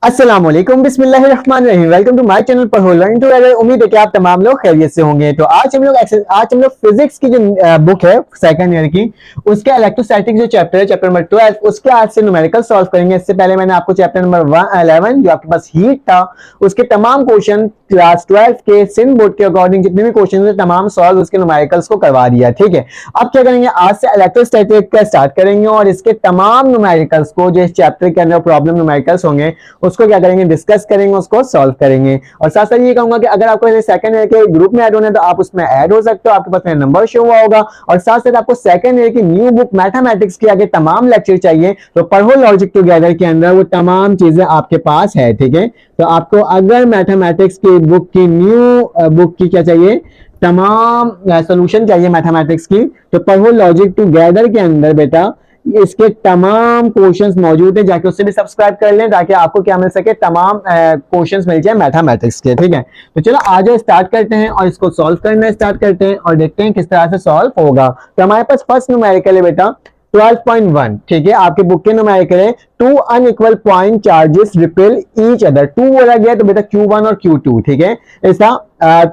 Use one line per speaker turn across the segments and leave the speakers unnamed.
अस्सलाम वालेकुम, बिस्मिल्लाहिर्रहमानिर्रहीम। वेलकम टू माय चैनल पर हो लर्न टुगेदर। उम्मीद है कि आप तमाम लोग खैरियत से होंगे। तो आज हम लोग फिजिक्स की जो बुक है सेकंड ईयर की, उसके इलेक्ट्रोस्टैटिक जो चैप्टर है, चैप्टर नंबर 12, उसके आज से न्यूमेरिकल सॉल्व करेंगे। इससे पहले मैंने आपको चैप्टर नंबर 11 जो आपके पास हीट था, उसके तमाम क्वेश्चन क्लास 12 के सिंध बोर्ड के अकॉर्डिंग जितने भी क्वेश्चन थे तमाम सॉल्व उसके न्यूमेरिकल्स को करवा दिया। ठीक है, अब क्या करेंगे, आज से इलेक्ट्रोस्टैटिक का स्टार्ट करेंगे और इसके तमाम न्यूमेरिकल्स को जो इस चैप्टर के अंदर प्रॉब्लम न्यूमेरिकल्स होंगे उसको क्या करेंगे, डिस्कस करेंगे, उसको सॉल्व करेंगे। और साथ साथ ये कहूंगा कि अगर आपको सेकंड ईयर के ग्रुप में ऐड होना है तो आप उसमें ऐड हो सकते हो, आपके पास मेरा नंबर शो हुआ होगा। और साथ साथ आपको सेकंड ईयर की न्यू बुक मैथमेटिक्स के आगे तमाम लेक्चर चाहिए तो पढ़ो लॉजिक टुगेदर के अंदर वो तमाम चीजें आपके पास है। ठीक है, तो आपको अगर मैथमेटिक्स की बुक की न्यू बुक की क्या चाहिए, तमाम सोल्यूशन चाहिए मैथमेटिक्स की, तो पढ़ो लॉजिक टुगेदर के अंदर बेटा इसके तमाम क्वेश्चंस मौजूद है, जाके उससे भी सब्सक्राइब कर लें ताकि आपको क्या मिल सके, तमाम क्वेश्चंस मिल जाए मैथमेटिक्स के। ठीक है, तो चलो आज स्टार्ट करते हैं और इसको सॉल्व करना स्टार्ट करते हैं और देखते हैं किस तरह से सॉल्व होगा। तो हमारे पास फर्स्ट न्यूमेरिकल है बेटा 12.1। ठीक है, आपके बुक के न्यूमेरिकल है, two unequal point charges repel each other. Two बोला गया तो बेटा Q1 और Q2। ठीक है, ऐसा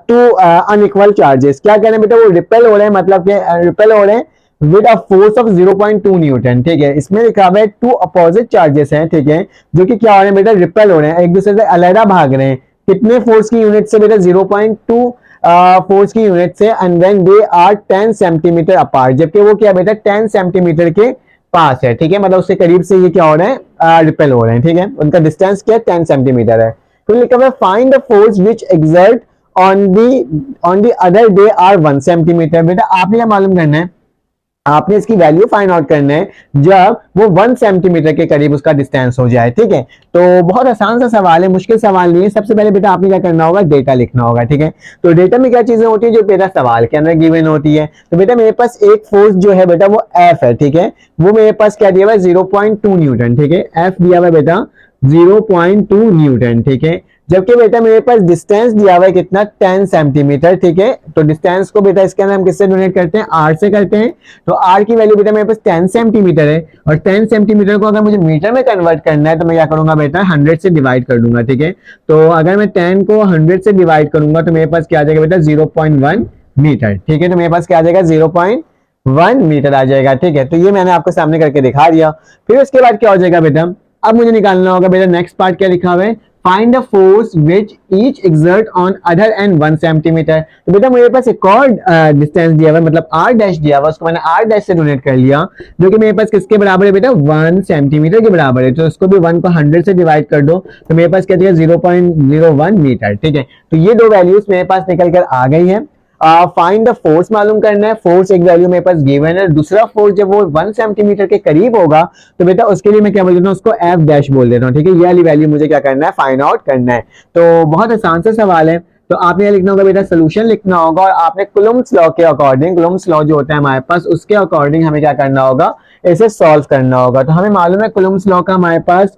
टू अनइक्वल चार्जेस क्या कह रहे हैं बेटा, वो रिपेल हो रहे हैं, मतलब रिपेल हो रहे हैं with a force of 0.2 Newton. ठीक है, इसमें लिखा हुआ है टू अपोजिट चार्जेस हैं, ठीक है, जो कि क्या हो रहे हैं बेटा, रिपेल हो रहे हैं, एक दूसरे से अलहदा भाग रहे हैं। कितने फोर्स की यूनिट से बेटा, 0.2 फोर्स की यूनिट से, and then they are 10 centimetre apart, जबकि वो क्या बेटा 10 सेंटीमीटर के पास है। ठीक है, मतलब उससे करीब से ये क्या हो रहे हैं, रिपेल हो रहे हैं। ठीक है, उनका डिस्टेंस क्या है, 10 सेंटीमीटर है। तो लिखा हुआ है find the force which exert on the other they are 1 centimetre. बेटा आपने क्या मालूम करना है, आपने इसकी वैल्यू फाइंड आउट करना है जब वो 1 सेंटीमीटर के करीब उसका डिस्टेंस हो जाए। ठीक है, तो बहुत आसान सा सवाल है, मुश्किल सवाल नहीं है। सबसे पहले बेटा आपने क्या करना होगा, डेटा लिखना होगा। ठीक है, तो डेटा में क्या चीजें होती है जो बेटा सवाल के अंदर गिवन होती है। तो बेटा मेरे पास एक फोर्स जो है बेटा वो F है। ठीक है, वो मेरे पास क्या दिया हुआ है, 0.2 न्यूटन। ठीक है, F दिया हुआ है बेटा 0.2 न्यूटन। ठीक है, जबकि बेटा मेरे पास डिस्टेंस दिया हुआ है कितना, 10 सेंटीमीटर। ठीक है, तो डिस्टेंस को बेटा इसके अंदर हम किससे डोनेट करते हैं, r से करते हैं। तो r की वैल्यू बेटा मेरे पास 10 सेंटीमीटर है, और 10 सेंटीमीटर को अगर मुझे मीटर में कन्वर्ट करना है तो मैं क्या करूंगा बेटा, 100 से डिवाइड कर दूंगा। ठीक है, तो अगर मैं 10 को 100 से डिवाइड करूंगा तो मेरे पास क्या आ जाएगा बेटा, 0.1 मीटर। ठीक है, तो मेरे पास क्या आ जाएगा, 0.1 मीटर आ जाएगा। ठीक है, तो ये मैंने आपको सामने करके दिखा दिया। फिर उसके बाद क्या हो जाएगा बेटा, अब मुझे निकालना होगा बेटा नेक्स्ट पार्ट क्या लिखा हुआ है, find the force which each exert on other and 1 centimetre. तो बेटा मेरे पास एक और डिस्टेंस दिया हुआ है, मतलब r डैश दिया हुआ है, उसको मैंने r डैश से डोनेट कर लिया, जो कि मेरे पास किसके बराबर है बेटा, 1 सेंटीमीटर के बराबर है। तो इसको भी 1 को 100 से डिवाइड कर दो तो मेरे पास क्या दिया, 0.01 मीटर। ठीक है, तो ये दो वैल्यूज मेरे पास निकल कर आ गई है। फाइंड द फोर्स मालूम करना है, फोर्स एक वैल्यू मेरे पास गिवन है, दूसरा फोर्स जब वो 1 सेंटीमीटर के करीब होगा तो बेटा उसके लिए मैं क्या बोल देता हूँ, उसको एफ डैश बोल देता हूँ। ठीक है, ये वाली वैल्यू मुझे क्या करना है, फाइंड आउट करना है। तो बहुत आसान सा सवाल है। तो आपने यह लिखना होगा बेटा, सोल्यूशन लिखना होगा, और आपने कुलम्ब्स लॉ के अकॉर्डिंग, कुलम्ब्स लॉ जो होता है हमारे पास, उसके अकॉर्डिंग हमें क्या करना होगा, इसे सॉल्व करना होगा। तो हमें मालूम है कुलम्ब्स लॉ का हमारे पास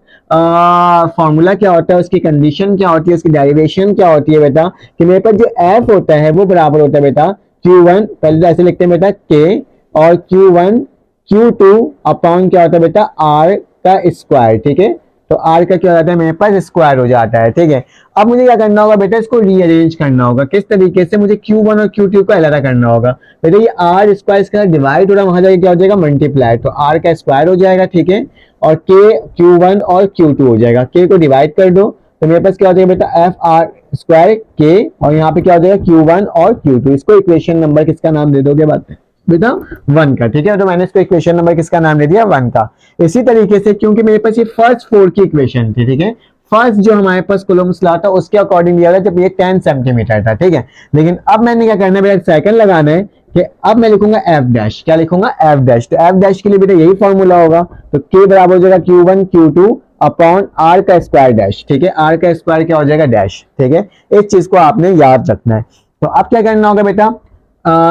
फॉर्मूला क्या होता है, उसकी कंडीशन क्या होती है, उसकी डेरिवेशन क्या होती है बेटा, कि मेरे पास जो एफ होता है वो बराबर होता है बेटा Q1, पहले तो ऐसे लिखते हैं बेटा K, और Q1 Q2 अपॉन क्या होता है बेटा, R का स्क्वायर। ठीक है, तो R का क्या हो जाता है, मेरे पास स्क्वायर हो जाता है। ठीक है, अब मुझे क्या करना होगा बेटा, इसको रीअरेंज करना होगा। किस तरीके से, मुझे Q1 और Q2 को अलग करना होगा। बेटा ये R स्क्वायर इसका डिवाइड हो रहा है, वहां जाके क्या हो जाएगा, मल्टीप्लाई, तो R का स्क्वायर हो जाएगा। ठीक है, और K Q1 और Q2 हो जाएगा, K को डिवाइड कर दो तो मेरे पास क्या हो जाएगा बेटा, एफ आर स्क्वायर के, और यहाँ पे क्या हो जाएगा, Q1 और Q2। इसको इक्वेशन नंबर किसका नाम दे दोगे बात बेटा, 1 का। ठीक है, तो मैंने इसको इक्वेशन नंबर किसका नाम दे दिया, 1 का। इसी तरीके से क्योंकि मेरे पास ये फर्स्ट फोर की इक्वेशन थी, ठीक है, फर्स्ट जो हमारे पास कुलम्ब्स लॉ था उसके अकॉर्डिंग दिया था जब ये 10 सेंटीमीटर था। ठीक है, लेकिन अब मैंने क्या करना है बेटा, सेकंड लगाना है कि अब मैं लिखूंगा एफ डैश। क्या लिखूंगा, एफ डैश। तो एफ डैश के लिए बेटा यही फॉर्मूला होगा, तो के बराबर हो जाएगा Q1 Q2 अपॉन आर का स्क्वायर डैश। ठीक है, आर का स्क्वायर क्या हो जाएगा, डैश। ठीक है, इस चीज को आपने याद रखना है। तो अब क्या करना होगा बेटा,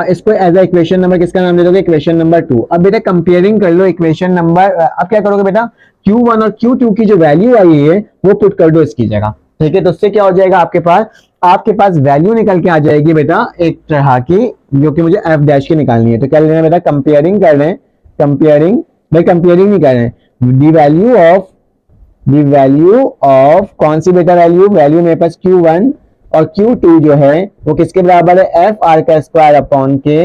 इसको एज ए इक्वेशन नंबर किसका नाम दे दोगे, इक्वेशन नंबर 2। अब बेटा कंपेयरिंग कर लो इक्वेशन नंबर, अब क्या करोगे बेटा, Q1 और Q2 की जो वैल्यू आई है वो पुट कर दो इसकी जगह। ठीक है, तो उससे क्या हो जाएगा, आपके पास वैल्यू निकल के आ जाएगी बेटा एक तरह की, जो कि मुझे एफ डैश की निकालनी है। तो क्या लेना है बेटा, कंपेयरिंग कर रहे हैं, कंपेयरिंग, भाई कंपेयरिंग नहीं कर रहे हैं, the value of the value of, कौन सी बेटा वैल्यू, वैल्यू मेरे पास Q1 और Q2 जो है वो किसके बराबर है, एफ आर का स्क्वायर अपॉन के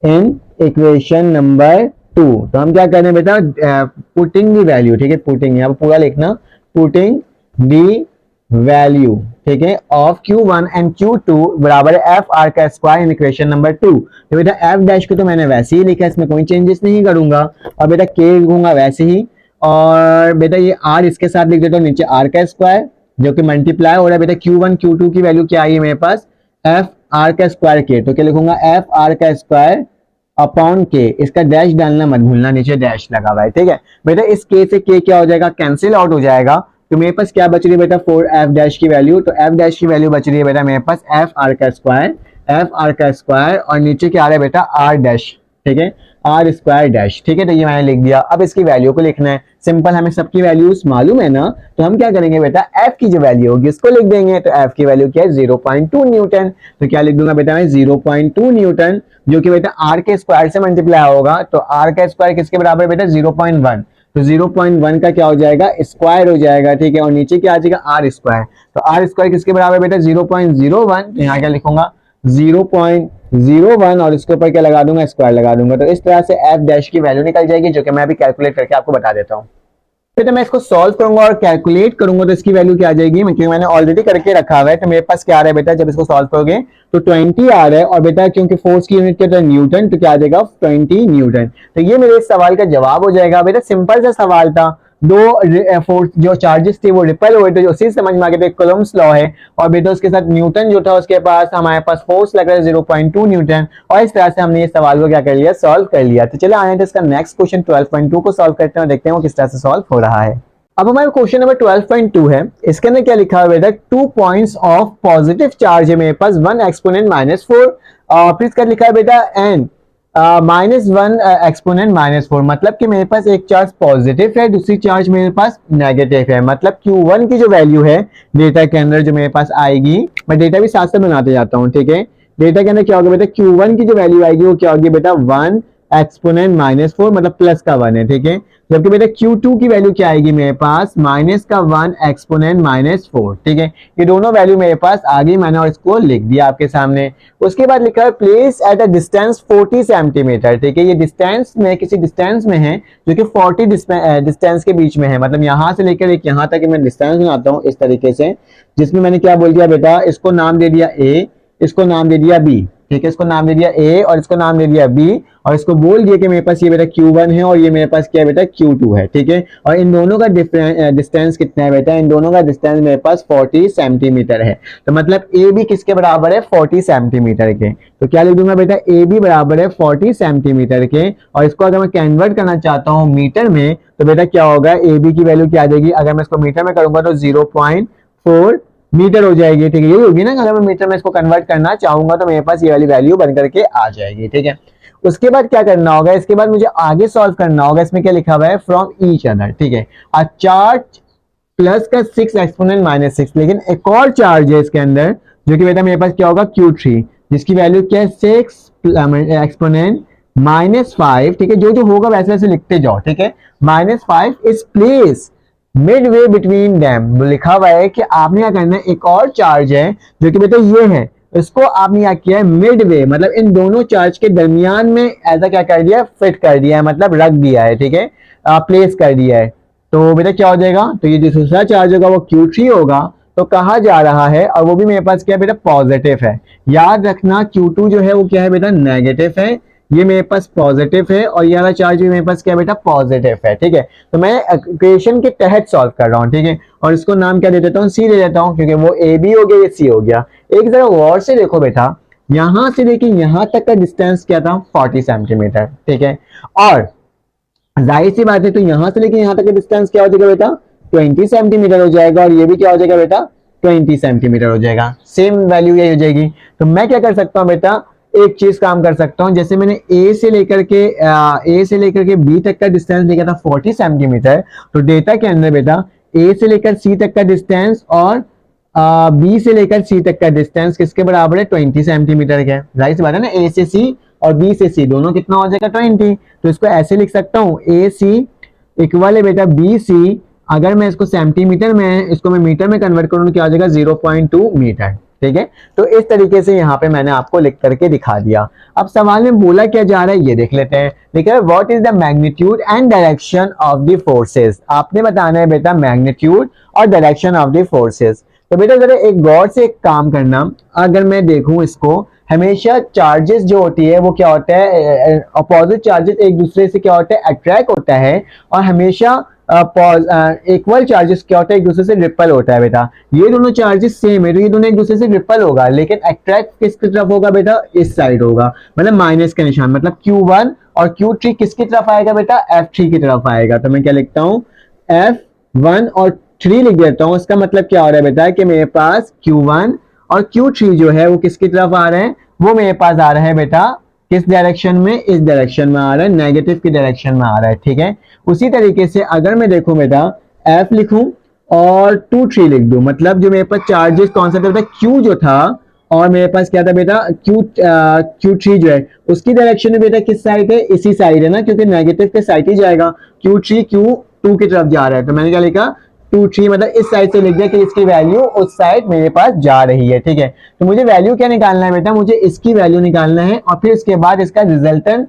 इन इक्वेशन नंबर 2। तो हम क्या कर रहे हैं बेटा, पुटिंग दी वैल्यू, ठीक है, पुटिंग यहाँ पर पूरा लिखना, पुटिंग दी वैल्यू, ठीक है, ऑफ Q1 एंड Q2 बराबर है एफ आर का स्क्वायर इन इक्वेशन नंबर 2। तो बेटा एफ डैश को तो मैंने वैसे ही लिखा, इसमें कोई चेंजेस नहीं करूंगा, और बेटा के लिखूंगा वैसे ही, और बेटा ये आर इसके साथ लिख देता हूँ, नीचे आर का स्क्वायर जो कि मल्टीप्लाई हो रहा है बेटा Q1 Q2 की वैल्यू क्या आई है मेरे पास, एफ आर का स्क्वायर के, तो क्या लिखूंगा एफ आर का स्क्वायर अपॉन के, इसका डैश डालना मत भूलना, नीचे डैश लगा हुआ है, ठीक है बेटा। इस के से के क्या हो जाएगा, कैंसिल आउट हो जाएगा, तो मेरे पास क्या बच रही है बेटा, 4f डैश की वैल्यू, तो f डैश की वैल्यू बच रही है बेटा मेरे पास एफ आर का स्क्वायर, एफ आर का स्क्वायर, और नीचे क्या आ रहा है बेटा आर डैश, ठीक है, आर स्क्वायर डैश, ठीक है, तो ये मैंने लिख दिया। अब इसकी वैल्यू को लिखना है, सिंपल, हमें सबकी वैल्यूज मालूम है ना, तो हम क्या करेंगे बेटा, f की जो वैल्यू होगी इसको लिख देंगे, तो f की वैल्यू क्या है 0.2 न्यूटन, तो क्या लिख दूंगा बेटा मैं 0.2 न्यूटन, जो कि बेटा r के स्क्वायर से मल्टीप्लाई होगा, तो r का स्क्वायर किसके बराबर है बेटा 0.1, तो 0.1 का क्या हो जाएगा, स्क्वायर हो जाएगा, ठीक है, और नीचे क्या आ जाएगा आर स्क्वायर, तो आर स्क्वायर किसके बराबर है बेटा 0.01, तो यहाँ क्या लिखूंगा 0.01 और इसके ऊपर क्या लगा दूंगा, स्क्वायर लगा दूंगा, तो इस तरह से एफ डैश की वैल्यू निकल जाएगी, जो कि मैं अभी कैलकुलेट करके आपको बता देता हूँ। फिर मैं इसको सॉल्व करूंगा और कैलकुलेट करूंगा तो इसकी वैल्यू क्या आ जाएगी, क्योंकि मैंने ऑलरेडी करके रखा हुआ है, तो मेरे पास क्या आ रहा है बेटा, जब इसको सॉल्व करोगे तो 20 आ रहा है, और बेटा क्योंकि फोर्स की यूनिट क्या था न्यूटन, तो क्या आ जाएगा 20 न्यूटन। तो ये मेरे इस सवाल का जवाब हो जाएगा बेटा, सिंपल सा सवाल था, दो फोर्स जो चार्जेस थे वो रिपेल हुए थे, जो उसी समझ में आ गए थे, कूलम्ब्स लॉ है, और बेटा उसके साथ न्यूटन जो था उसके पास, हमारे पास फोर्स लग रहा है 0.2 न्यूटन, और इस तरह से हमने ये सवाल को क्या कर लिया, सॉल्व कर लिया। तो चलो आए थे इसका नेक्स्ट क्वेश्चन 12.2 को सॉल्व करते हैं, देखते हैं वो किस तरह से सॉल्व हो रहा है। अब हमारे क्वेश्चन नंबर 12.2 है, इसके अंदर क्या लिखा हुआ है बेटा, 2 पॉइंट्स ऑफ पॉजिटिव चार्ज है मेरे पास 1 एक्सपोनेंट -4, फिर इसका लिखा है बेटा एन -1 एक्सपोनेंट -4, मतलब कि मेरे पास एक चार्ज पॉजिटिव है, दूसरी चार्ज मेरे पास नेगेटिव है, मतलब Q1 की जो वैल्यू है डेटा के अंदर जो मेरे पास आएगी, मैं डेटा भी साथ साथ बनाते जाता हूँ, ठीक है, डेटा के अंदर क्या होगा बेटा, Q1 की जो वैल्यू आएगी वो क्या होगी बेटा 1 एक्सपोनेंट -4, मतलब प्लस का 1 है, ठीक है, जबकि बेटा Q2 की वैल्यू क्या आएगी मेरे पास, माइनस का 1 एक्सपोनेंट -4, ठीक है, ये दोनों वैल्यू मेरे पास आ गई, मैंने और इसको लिख दिया आपके सामने। उसके बाद लिखा है place at a distance 40 centimetre, ठीक है, ये डिस्टेंस में किसी डिस्टेंस में है जो कि 40 डिस्टेंस के बीच में है, मतलब यहां से लेकर एक यहां तक मैं डिस्टेंस बनाता हूं इस तरीके से, जिसमें मैंने क्या बोल दिया बेटा, इसको नाम दे दिया ए, इसको नाम दे दिया बी, ठीक है, इसको नाम दे दिया ए और इसको नाम दे दिया बी, और इसको बोल दिया कि मेरे पास ये बेटा Q1 है और ये मेरे पास क्या है बेटा Q2 है, ठीक है, और इन दोनों का डिस्टेंस कितना है बेटा, इन दोनों का डिस्टेंस मेरे पास 40 सेंटीमीटर है, तो मतलब ए बी किसके बराबर है 40 सेंटीमीटर के, तो क्या लिख दूंगा बेटा ए बी बराबर है 40 सेंटीमीटर के, और इसको अगर मैं कन्वर्ट करना चाहता हूँ मीटर में, तो बेटा क्या होगा, ए बी की वैल्यू क्या आ जाएगी, अगर मैं इसको मीटर में करूंगा तो 0.4 मीटर हो जाएगी, ठीक है, यही होगी ना, अगर मैं मीटर में इसको कन्वर्ट करना चाहूंगा तो मेरे पास ये वाली वैल्यू बन करके आ जाएगी, ठीक है। उसके बाद क्या करना होगा, इसके बाद मुझे आगे सॉल्व करना होगा, इसमें क्या लिखा हुआ है फ्रॉम ईच अदर, ठीक है, अ चार्ज प्लस का 6 एक्सपोनेंट -6, लेकिन एक और चार्ज है इसके अंदर जो कि बेटा मेरे पास क्या होगा Q3, जिसकी वैल्यू क्या है 6 एक्सपोनेंट -5, ठीक है, जो जो होगा वैसे वैसे लिखते जाओ, ठीक है, -5 is place mid way between dam, लिखा हुआ है कि आपने क्या करना है, एक और चार्ज है जो कि बेटा ये है, इसको आपने क्या किया है मिड वे, मतलब इन दोनों चार्ज के दरमियान में ऐसा क्या कर दिया, फिट कर दिया है, मतलब रख दिया है, ठीक है, प्लेस कर दिया है, तो बेटा क्या हो जाएगा, तो ये जो दूसरा चार्ज होगा वो Q3 होगा, तो कहा जा रहा है, और वो भी मेरे पास क्या है बेटा पॉजिटिव है, याद रखना Q2 जो है वो क्या है बेटा नेगेटिव है, ये मेरे पास पॉजिटिव है, और ये वाला चार्ज भी मेरे पास क्या बेटा पॉजिटिव है, ठीक है, तो मैं इक्वेशन के तहत सॉल्व कर रहा हूँ, ठीक है, और इसको नाम क्या दे देता हूँ, सी दे देता हूँ, क्योंकि वो ए बी हो गया, ये सी हो गया। एक जरा गौर से देखो बेटा, यहां से लेके यहां तक का डिस्टेंस क्या था 40 सेंटीमीटर, ठीक है, और जाहिर सी बात है, तो यहां से लेके यहां तक का डिस्टेंस क्या हो जाएगा बेटा 20 सेंटीमीटर हो जाएगा, और ये भी क्या हो जाएगा बेटा 20 सेंटीमीटर हो जाएगा, सेम वैल्यू यही हो जाएगी। तो मैं क्या कर सकता हूं बेटा, एक चीज काम कर सकता हूं, जैसे मैंने ए से लेकर के बी तक का डिस्टेंस लिखा था 40 सेंटीमीटर, तो डेटा के अंदर बेटा ए से लेकर सी तक का डिस्टेंस और बी से लेकर सी तक का डिस्टेंस किसके बराबर है 20 सेंटीमीटर के, जाहिर सी बात है ना, ए से सी और बी से सी दोनों कितना हो जाएगा 20, तो इसको ऐसे लिख सकता हूं ए सी इक्वल है बेटा बी सी अगर मैं इसको सेंटीमीटर में, इसको मैं मीटर में कन्वर्ट करूँ तो क्या हो जाएगा 0.2 मीटर। ठीक है, तो इस तरीके से यहाँ पे मैंने आपको लिख करके दिखा दिया। अब सवाल में बोला क्या जा रहा है ये देख लेते हैं। लिखा है what is the magnitude and direction of the forces. आपने बताना है बेटा मैग्नीट्यूड और डायरेक्शन ऑफ द फोर्सेस। तो बेटा जरा एक गौर से एक काम करना, अगर मैं देखूं इसको, हमेशा चार्जेस जो होती है वो क्या होता है, अपोजिट चार्जेस एक दूसरे से क्या होता है, अट्रैक्ट होता है, और हमेशा इक्वल चार्जेस क्या होता है, एक दूसरे से रिपल होता है बेटा। ये दोनों चार्जेस सेम है तो ये दोनों एक दूसरे से रिपल होगा, लेकिन अट्रैक्ट किसकी तरफ होगा बेटा, इस साइड होगा, मतलब माइनस का निशान, मतलब Q1 और Q3 किसकी तरफ आएगा बेटा, F3 की तरफ आएगा। तो मैं क्या लिखता हूँ, F1 और 3 लिख देता हूँ। इसका मतलब क्या हो रहा है बेटा कि मेरे पास Q1 और Q3 जो है वो किसकी तरफ आ रहे हैं, वो मेरे पास आ रहा है बेटा किस डायरेक्शन में, इस डायरेक्शन में आ रहा है, नेगेटिव की डायरेक्शन में आ रहा है। ठीक है, उसी तरीके से अगर मैं देखूं बेटा F लिखूं और 2 3 लिख दूं, मतलब जो मेरे पास चार्जेस कौन सा था बेटा, Q जो था, और मेरे पास क्या था बेटा Q3 जो है उसकी डायरेक्शन में बेटा किस साइड है, इसी साइड है ना, क्योंकि नेगेटिव के साइड ही जाएगा। Q3 Q2 की तरफ जा रहा है, तो मैंने क्या लिखा 2 3, मतलब इस साइड से लिख दिया कि इसकी वैल्यू उस साइड मेरे पास जा रही है। ठीक है, तो मुझे वैल्यू क्या निकालना है बेटा, मुझे इसकी वैल्यू निकालना है और फिर इसके बाद इसका रिजल्टेंट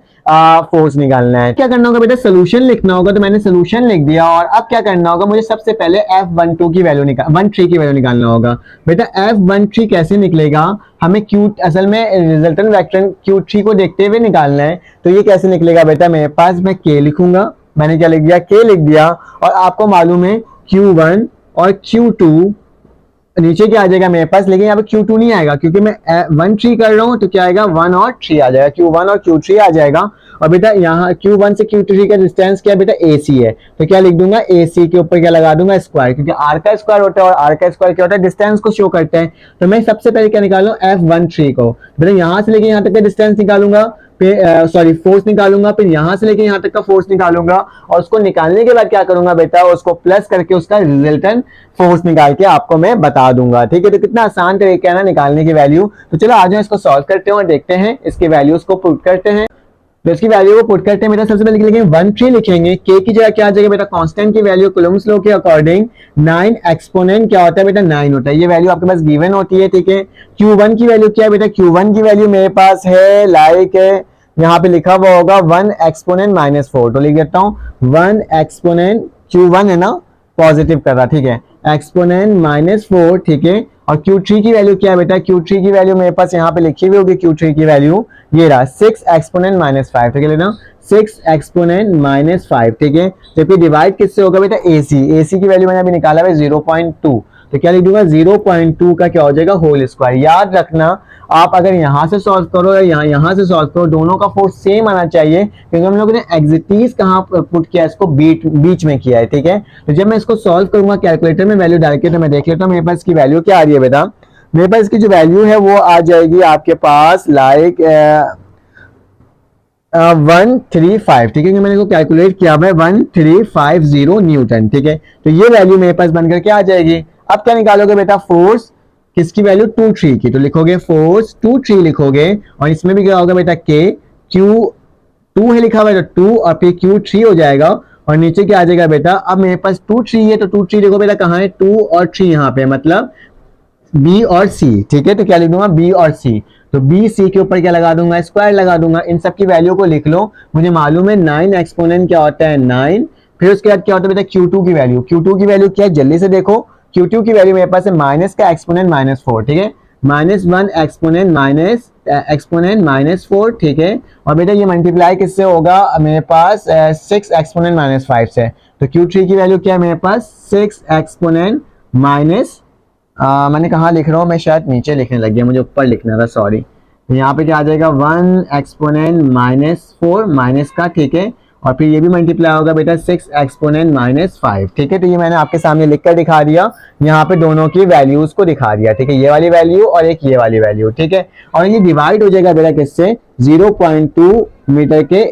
फोर्स निकालना है। क्या करना होगा बेटा, सोल्यूशन लिखना होगा। तो मैंने सोल्यूशन लिख दिया और अब क्या करना होगा, मुझे सबसे पहले F12 की वैल्यू 13 की वैल्यू निकालना होगा। बेटा F13 कैसे निकलेगा, हमें Q असल में रिजल्टेंट वेक्टर Q3 को देखते हुए निकालना है। तो ये कैसे निकलेगा बेटा, मेरे पास मैं K लिखूंगा, मैंने क्या लिख दिया, K लिख दिया, और आपको मालूम है Q1 और Q2 नीचे क्या आ जाएगा मेरे पास, लेकिन यहाँ पे Q2 नहीं आएगा क्योंकि मैं 1 3 कर रहा हूँ, तो क्या आएगा 1 और 3 आ जाएगा, Q1 और Q3 आ जाएगा। और बेटा यहाँ Q1 से Q3 का डिस्टेंस क्या है बेटा, AC है, तो क्या लिख दूंगा, AC के ऊपर क्या लगा दूंगा, स्क्वायर, क्योंकि R का स्क्वायर होता है और R का स्क्वायर क्या होता है, डिस्टेंस को शो करते हैं। तो मैं सबसे पहले क्या निकालूं, F13 को, बेटा यहाँ से लेके यहाँ तक का डिस्टेंस निकालूंगा, सॉरी फोर्स निकालूंगा, फिर यहां से लेके यहां तक का फोर्स निकालूंगा, और उसको निकालने के बाद क्या करूंगा बेटा, उसको प्लस करके उसका रिजल्टेंट फोर्स निकाल के आपको मैं बता दूंगा। ठीक है, तो कितना आसान तरीका है ना निकालने की वैल्यू। तो चलो आज हम इसको सॉल्व करते हैं और देखते हैं इसकी वैल्यूज को पुट करते हैं। तो इसकी वैल्यू को पुट करते हैं बेटा, सबसे पहले लिखेंगे 1 3 लिखेंगे, के की जगह क्या आ जाएगा बेटा, कांस्टेंट की वैल्यू कूलम्ब्स लॉ के अकॉर्डिंग 9 एक्सपोनेंट क्या होता है बेटा, 9 होता है। ये वैल्यू आपके पास गिवन होती है। ठीक है, Q1 की वैल्यू क्या है बेटा, Q1 की वैल्यू मेरे पास है लाइक यहाँ पे लिखा हुआ होगा 1 एक्सपोनेंट -4, तो लिख देता हूँ 1 एक्सपोनेंट, Q1 है ना पॉजिटिव कर रहा, ठीक है, एक्सपोनेंट -4। ठीक है, और Q3 की वैल्यू क्या है बेटा, Q3 की वैल्यू मेरे पास यहाँ पे लिखी हुई होगी, Q3 की वैल्यू ये रहा 6 एक्सपोनेंट -5। ठीक है, लेना 6 एक्सपोनेंट -5। ठीक है, तो फिर डिवाइड किससे होगा बेटा, AC की वैल्यू मैंने अभी निकाला है 0.2, तो क्या लिख दूंगा 0.2 का क्या हो जाएगा, होल स्क्वायर। याद रखना आप अगर यहां से सॉल्व करो या यहां से सॉल्व करो, दोनों का फोर्स सेम आना चाहिए, क्योंकि हम लोगों ने एग्जिटीज कहां पुट किया, इसको बीच में किया है। ठीक है, तो जब मैं इसको सॉल्व करूंगा कैलकुलेटर में वैल्यू डाल के, तो मैं देख लेता हूँ मेरे पास इसकी वैल्यू क्या आ रही है बेटा। मेरे पास इसकी जो वैल्यू है वो आ जाएगी आपके पास लाइक 135। ठीक है, मैंने इसको कैलकुलेट किया है 1350 न्यूटन। ठीक है, तो ये वैल्यू मेरे पास बनकर क्या आ जाएगी। अब क्या निकालोगे बेटा, फोर्स किसकी वैल्यू 2 3 की, तो लिखोगे फोर्स 2 3 लिखोगे, और इसमें भी क्या होगा बेटा K, Q2 है लिखा हुआ है तो 2, और फिर Q3 हो जाएगा, और नीचे क्या आ जाएगा बेटा, अब मेरे पास 2 3 है तो 2 3 लिखो बेटा, कहाँ है 2 और 3 यहाँ पे, मतलब B और C। ठीक है, तो क्या लिख दूंगा B और C, तो B C के ऊपर क्या लगा दूंगा, स्क्वायर लगा दूंगा। इन सब की वैल्यू को लिख लो, मुझे मालूम है 9 एक्सपोनेंट क्या होता है 9। फिर उसके बाद क्या होता है बेटा Q2 की वैल्यू, Q2 की वैल्यू क्या है जल्दी से देखो, Q2 की वैल्यू मेरे पास है माइनस का एक्सपोनेंट -4। ठीक है, -1 एक्सपोनेंट -4। ठीक है, और बेटा ये मल्टीप्लाई किससे होगा, मेरे पास 6 एक्सपोनेंट -5 से, तो Q3 की वैल्यू क्या है मेरे पास 6 एक्सपोनेंट माइनस, मैंने कहाँ लिख रहा हूँ, मैं शायद नीचे लिखने लग गया, मुझे ऊपर लिखना था, सॉरी। यहाँ पे क्या आ जाएगा 1 एक्सपोनेंट -4 माइनस का, ठीक है, और फिर ये भी मल्टीप्लाई होगा बेटा 6 एक्सपोनेंट -5। ठीक है, तो ये मैंने आपके सामने लिख कर दिखा दिया, यहाँ पे दोनों की वैल्यूज को दिखा दिया। ठीक है, ये वाली वैल्यू और एक ये वाली वैल्यू। ठीक है, और ये डिवाइड हो जाएगा बेटा किससे, 0.2 मीटर के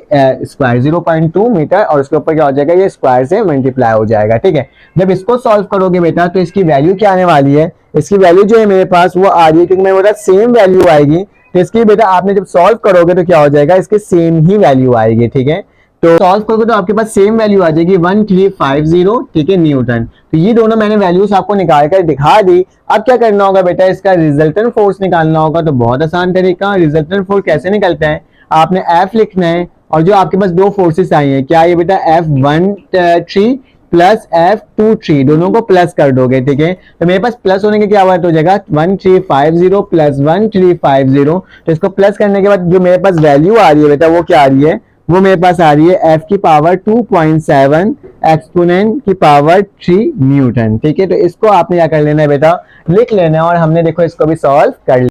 स्क्वायर, 0.2 मीटर, और उसके ऊपर क्या हो जाएगा, ये स्क्वायर से मल्टीप्लाई हो जाएगा। ठीक है, जब इसको सॉल्व करोगे बेटा तो इसकी वैल्यू क्या आने वाली है, इसकी वैल्यू जो है मेरे पास वो आ रही है, क्योंकि मैं बोला सेम वैल्यू आएगी, तो इसकी बेटा आपने जब सॉल्व करोगे तो क्या हो जाएगा, इसके सेम ही वैल्यू आएगी। ठीक है, तो सॉल्व करोगे तो आपके पास सेम वैल्यू आ जाएगी 1350, ठीक है, न्यूटन। तो ये दोनों मैंने वैल्यूज आपको निकाल कर दिखा दी। अब क्या करना होगा बेटा, इसका रिजल्टेंट फोर्स निकालना होगा। तो बहुत आसान तरीका, रिजल्टेंट फोर्स कैसे निकलता है, आपने F लिखना है और जो आपके पास दो फोर्सेस आई हैं, क्या ये बेटा F13 प्लस F23, दोनों को प्लस कर दोगे, ठीक है। तो मेरे पास प्लस होने के क्या बात हो जाएगा, 1350 प्लस 1350। तो इसको प्लस करने के बाद जो मेरे पास वैल्यू आ रही है बेटा, वो क्या आ रही है, वो मेरे पास आ रही है F की पावर 2.7 एक्सपोनेंट की पावर 3 न्यूटन, ठीक है। तो इसको आपने क्या कर लेना है बेटा, लिख लेना है और हमने देखो इसको भी सॉल्व कर लिया।